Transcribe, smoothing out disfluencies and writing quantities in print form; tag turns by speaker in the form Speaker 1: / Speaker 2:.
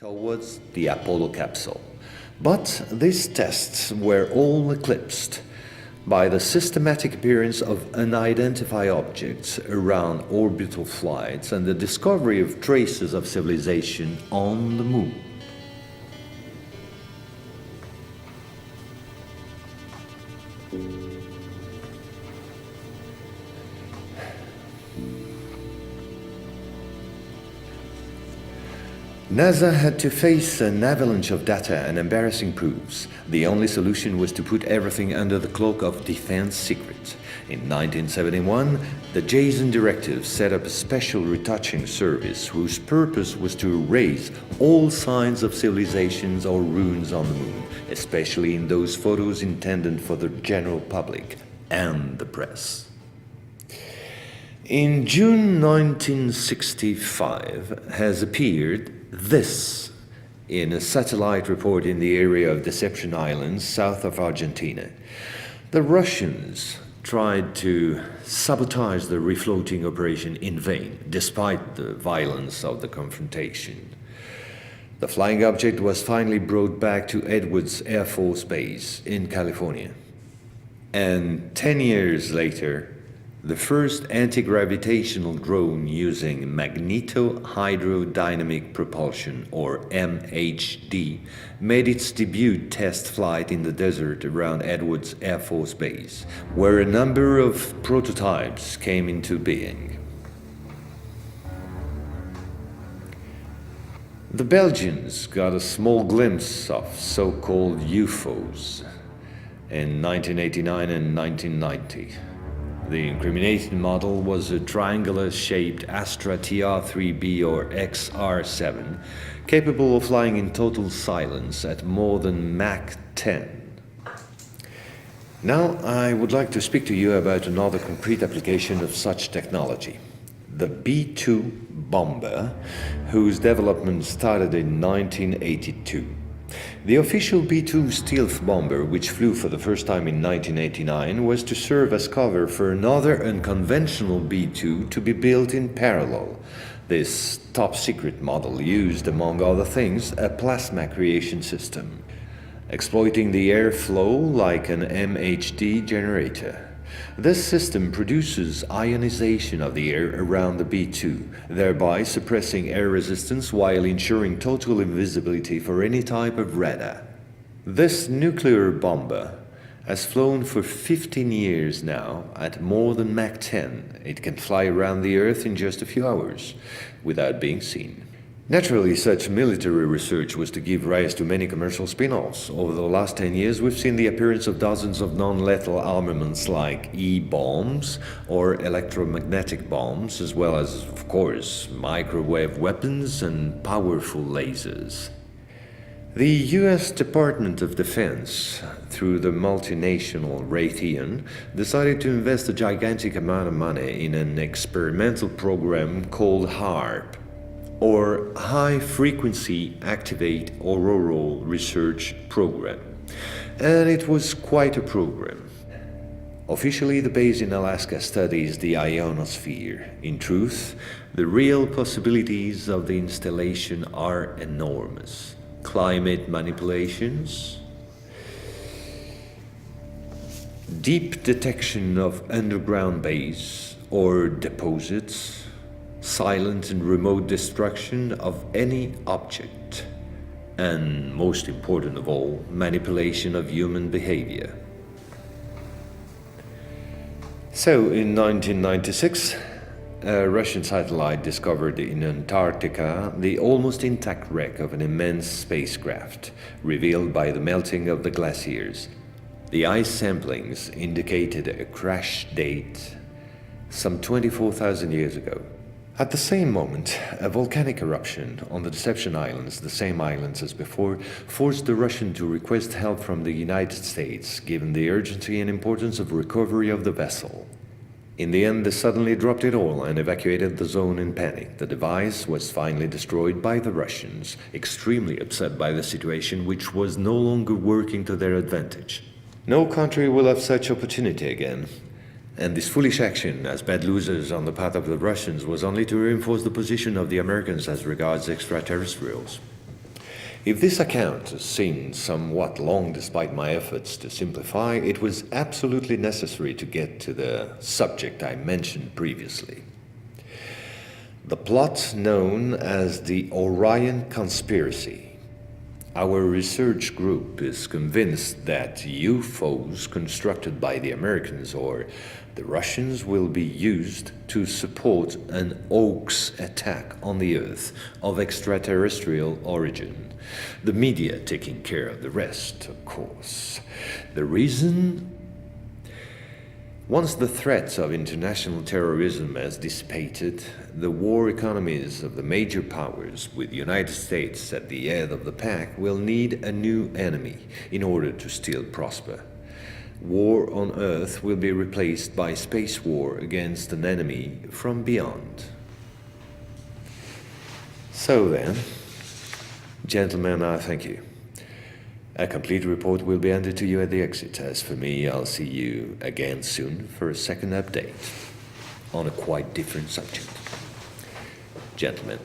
Speaker 1: towards the Apollo capsule. But these tests were all eclipsed by the systematic appearance of unidentified objects around orbital flights and the discovery of traces of civilization on the Moon. NASA had to face an avalanche of data and embarrassing proofs. The only solution was to put everything under the cloak of defense secret. In 1971, the JSON directive set up a special retouching service whose purpose was to erase all signs of civilizations or ruins on the Moon, especially in those photos intended for the general public and the press. In June 1965 has appeared this in a satellite report in the area of Deception Islands, south of Argentina. The Russians tried to sabotage the refloating operation in vain, despite the violence of the confrontation. The flying object was finally brought back to Edwards Air Force Base in California. And 10 years later, the first anti-gravitational drone using magneto-hydrodynamic propulsion, or MHD, made its debut test flight in the desert around Edwards Air Force Base, where a number of prototypes came into being. The Belgians got a small glimpse of so-called UFOs in 1989 and 1990. The incriminating model was a triangular-shaped Astra TR-3B or XR-7, capable of flying in total silence at more than Mach 10. Now I would like to speak to you about another concrete application of such technology, the B-2 bomber, whose development started in 1982. The official B-2 stealth bomber, which flew for the first time in 1989, was to serve as cover for another unconventional B-2 to be built in parallel. This top-secret model used, among other things, a plasma creation system, exploiting the airflow like an MHD generator. This system produces ionization of the air around the B-2, thereby suppressing air resistance while ensuring total invisibility for any type of radar. This nuclear bomber has flown for 15 years now at more than Mach 10. It can fly around the Earth in just a few hours without being seen. Naturally, such military research was to give rise to many commercial spin-offs. Over the last 10 years, we've seen the appearance of dozens of non-lethal armaments like E-bombs or electromagnetic bombs, as well as, of course, microwave weapons and powerful lasers. The US Department of Defense, through the multinational Raytheon, decided to invest a gigantic amount of money in an experimental program called HAARP, or High Frequency Activate Auroral Research Program. And it was quite a program. Officially, the base in Alaska studies the ionosphere. In truth, the real possibilities of the installation are enormous. Climate manipulations, deep detection of underground base or deposits, silent and remote destruction of any object, and most important of all, manipulation of human behavior. So in 1996, a Russian satellite discovered in Antarctica the almost intact wreck of an immense spacecraft, revealed by the melting of the glaciers. The ice samplings indicated a crash date some 24,000 years ago. At the same moment, a volcanic eruption on the Deception Islands, the same islands as before, forced the Russian to request help from the United States, given the urgency and importance of recovery of the vessel. In the end, they suddenly dropped it all and evacuated the zone in panic. The device was finally destroyed by the Russians, extremely upset by the situation, which was no longer working to their advantage. No country will have such opportunity again. And this foolish action, as bad losers on the part of the Russians, was only to reinforce the position of the Americans as regards extraterrestrials. If this account seemed somewhat long despite my efforts to simplify, it was absolutely necessary to get to the subject I mentioned previously. The plot known as the Orion Conspiracy. Our research group is convinced that UFOs constructed by the Americans or the Russians will be used to support an hoax attack on the Earth of extraterrestrial origin. The media taking care of the rest, of course. The reason? Once the threat of international terrorism has dissipated, the war economies of the major powers, with the United States at the head of the pack, will need a new enemy in order to still prosper. War on Earth will be replaced by space war against an enemy from beyond. So then, gentlemen, I thank you. A complete report will be handed to you at the exit. As for me, I'll see you again soon for a second update on a quite different subject. Gentlemen.